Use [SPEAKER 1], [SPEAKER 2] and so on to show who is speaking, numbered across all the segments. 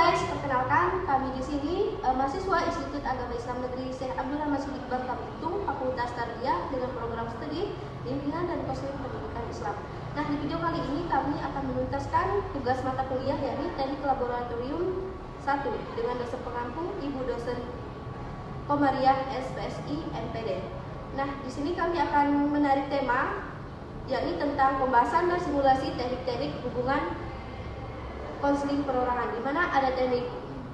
[SPEAKER 1] guys, perkenalkan kami di sini mahasiswa Institut Agama Islam Negeri Syekh Abdul Rahman Shiddiq Bangka Belitung, Fakultas Tarbiyah dengan program studi Bimbingan dan Konseling Pendidikan Islam. Nah, di video kali ini kami akan menuntaskan tugas mata kuliah yakni Teknik Laboratorium 1 dengan dosen pengampu Ibu Dosen Komariah SPSI MPD. Nah, di sini kami akan menarik tema yakni tentang pembahasan dan simulasi teknik-teknik hubungan konseling perorangan, di mana ada teknik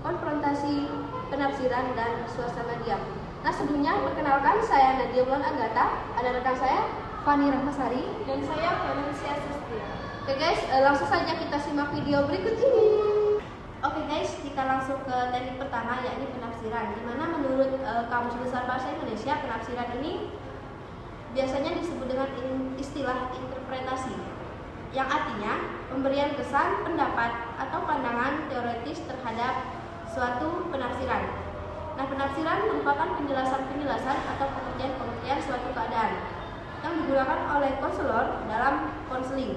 [SPEAKER 1] konfrontasi, penafsiran, dan suasana diam. Nah, sebelumnya perkenalkan saya Nadia Bulan Agatha, ada rekan saya
[SPEAKER 2] Fani Rahmasari,
[SPEAKER 3] dan saya Valencia Sastia.
[SPEAKER 1] Oke guys, langsung saja kita simak video berikut ini. Oke guys, kita langsung ke teknik pertama yakni penafsiran, di mana menurut Kamus Besar Bahasa Indonesia penafsiran ini biasanya disebut dengan istilah interpretasi, yang artinya pemberian kesan, pendapat, atau pandangan teoritis terhadap suatu penafsiran. Nah, penafsiran merupakan penjelasan-penjelasan atau pengertian-pengertian suatu keadaan yang digunakan oleh konselor dalam konseling.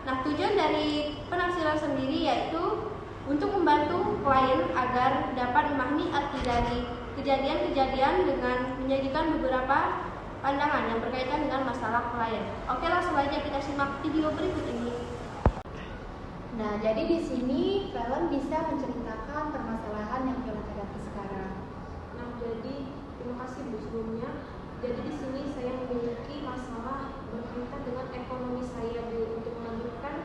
[SPEAKER 1] Nah, tujuan dari penafsiran sendiri yaitu untuk membantu klien agar dapat memahami arti dari kejadian-kejadian dengan menyajikan beberapa pandangan yang berkaitan dengan masalah klien. Oke, langsung aja kita simak video berikut ini.
[SPEAKER 2] Nah, jadi di sini film bisa menceritakan permasalahan yang film hadapi sekarang.
[SPEAKER 3] Nah, jadi terima kasih Bu sebelumnya. Jadi di sini saya memiliki masalah berkaitan dengan ekonomi saya Bu untuk melanjutkan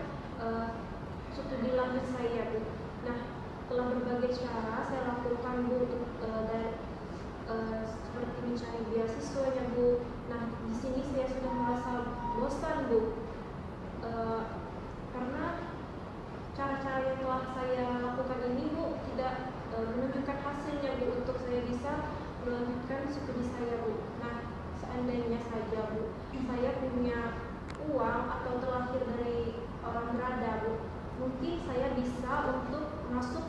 [SPEAKER 3] studi lanjut saya Bu. Nah, telah berbagai cara saya lakukan Bu untuk seperti mencari beasiswa ya Bu. Nah, di sini saya sudah merasa bosan Bu, karena cara-cara yang telah saya lakukan ini Bu tidak menunjukkan hasilnya Bu untuk saya bisa melanjutkan studi saya Bu. Nah, seandainya saja Bu saya punya uang atau terlahir dari orang berada Bu, mungkin saya bisa untuk masuk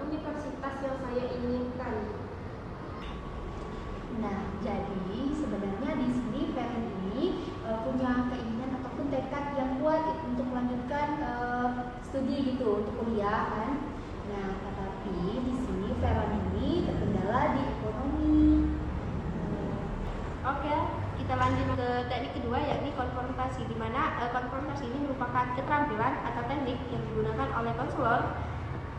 [SPEAKER 3] universitas yang saya inginkan.
[SPEAKER 2] Nah, jadi sebenarnya di sini film ini punya keinginan ataupun tekad yang kuat untuk melanjutkan studi gitu untuk kuliah kan. Nah, tetapi di sini film ini terkendala di ekonomi.
[SPEAKER 1] Oke, kita lanjut ke teknik kedua yakni konfrontasi, di mana konfrontasi ini merupakan keterampilan atau teknik yang digunakan oleh konselor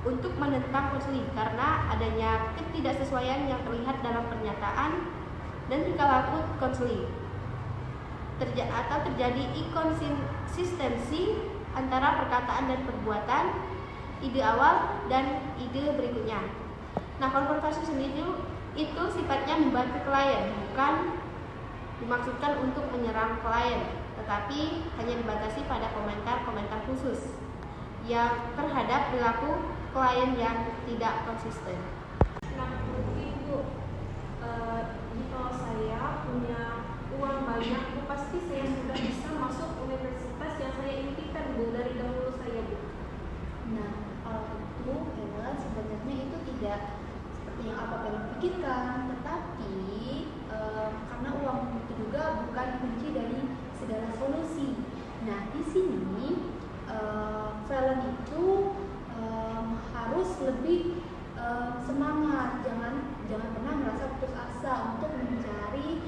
[SPEAKER 1] untuk menentang konseling karena adanya ketidaksesuaian yang terlihat dalam pernyataan dan tingkah laku konseling atau terjadi inkonsistensi antara perkataan dan perbuatan, ide awal dan ide berikutnya. Nah, konfrontasi sendiri itu sifatnya membantu klien, bukan dimaksudkan untuk menyerang klien, tetapi hanya dibatasi pada komentar-komentar khusus yang terhadap perilaku klien yang tidak konsisten.
[SPEAKER 3] Nah, mungkin Bu, jika saya punya uang banyak Bu, pasti saya sudah bisa masuk universitas yang saya impikan Bu dari dahulu saya Bu.
[SPEAKER 2] Nah, itu Helen sebenarnya itu tidak seperti yang apa Helen pikirkan, tetapi karena uang itu juga bukan kunci dari segala solusi. Nah, di sini Valen itu harus lebih semangat, jangan pernah merasa putus asa untuk mencari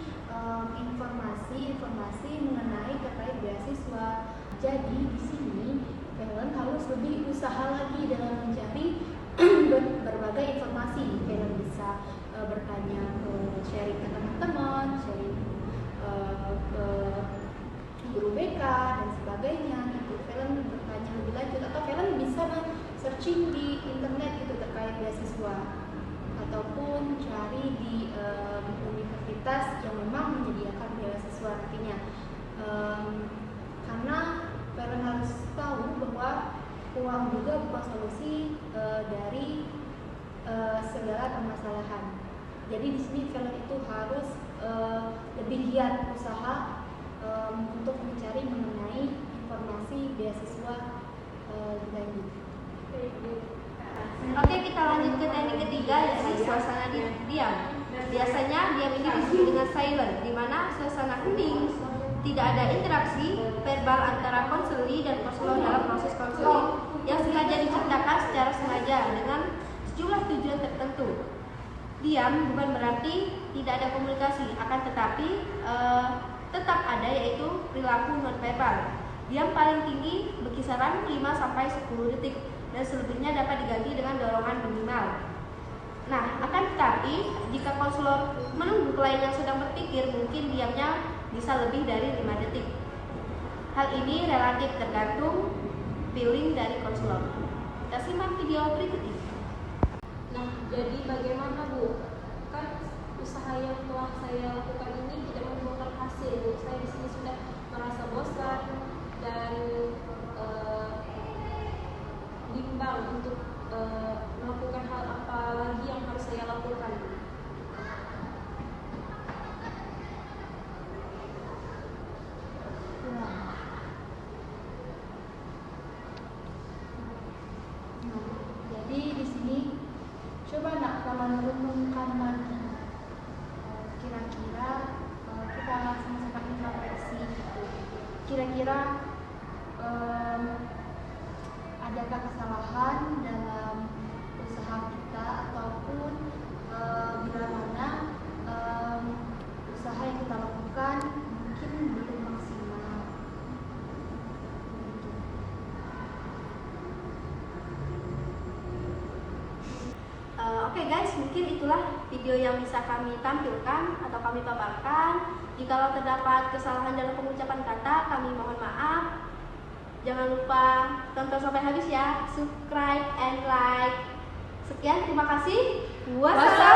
[SPEAKER 2] informasi mengenai terkait beasiswa. Jadi di sini Valen harus lebih usaha lagi dalam mencari berbagai informasi. Valen bisa bertanya sharing ke teman-teman, sharing ke guru BK dan sebagainya gitu. Valen bertanya lebih lanjut atau Valen bisa searching di internet gitu terkait beasiswa ataupun cari di universitas yang memang menyediakan beasiswa nantinya. Karena Valen harus tahu bahwa uang juga bukan solusi dari segala permasalahan. Jadi di sini Valen itu harus lebih giat usaha untuk mencari mengenai informasi beasiswa lanjut.
[SPEAKER 1] Oke, kita lanjut ke teknik ketiga yakni suasana diam. Biasanya diam ini disebut dengan silent, di mana suasana hening, tidak ada interaksi verbal antara konseli dan konselor dalam proses konseling yang sengaja diciptakan secara sengaja dengan itulah tujuan tertentu. Diam bukan berarti tidak ada komunikasi, akan tetapi tetap ada, yaitu perilaku nonverbal. Diam paling tinggi berkisaran 5-10 detik dan selebihnya dapat diganti dengan dorongan minimal. Nah, akan tetapi jika konselor menunggu klien yang sedang berpikir, mungkin diamnya bisa lebih dari 5 detik. Hal ini relatif tergantung feeling dari konselor. Kita simak video berikut ini.
[SPEAKER 3] Nah, jadi bagaimana Bu? Kan usaha yang telah saya lakukan ini tidak membuahkan hasil Bu. Saya di sini sudah merasa bosan dan bimbang untuk melakukan hal apa lagi yang harus saya lakukan Bu.
[SPEAKER 2] Jadi di sini coba nak kamu renungkan lagi. Kira-kira kita sama-sama introspeksi gitu. Kira-kira adakah kesalahan dalam usaha kita ataupun bila mana usaha yang kita lakukan mungkin belum maksimal. Gitu.
[SPEAKER 1] Oke guys, mungkin itulah video yang bisa kami tampilkan atau kami paparkan. Jikalau terdapat kesalahan dalam pengucapan kata, kami mohon maaf. Jangan lupa tonton sampai habis ya, subscribe and like. Sekian, terima kasih. Wassalam.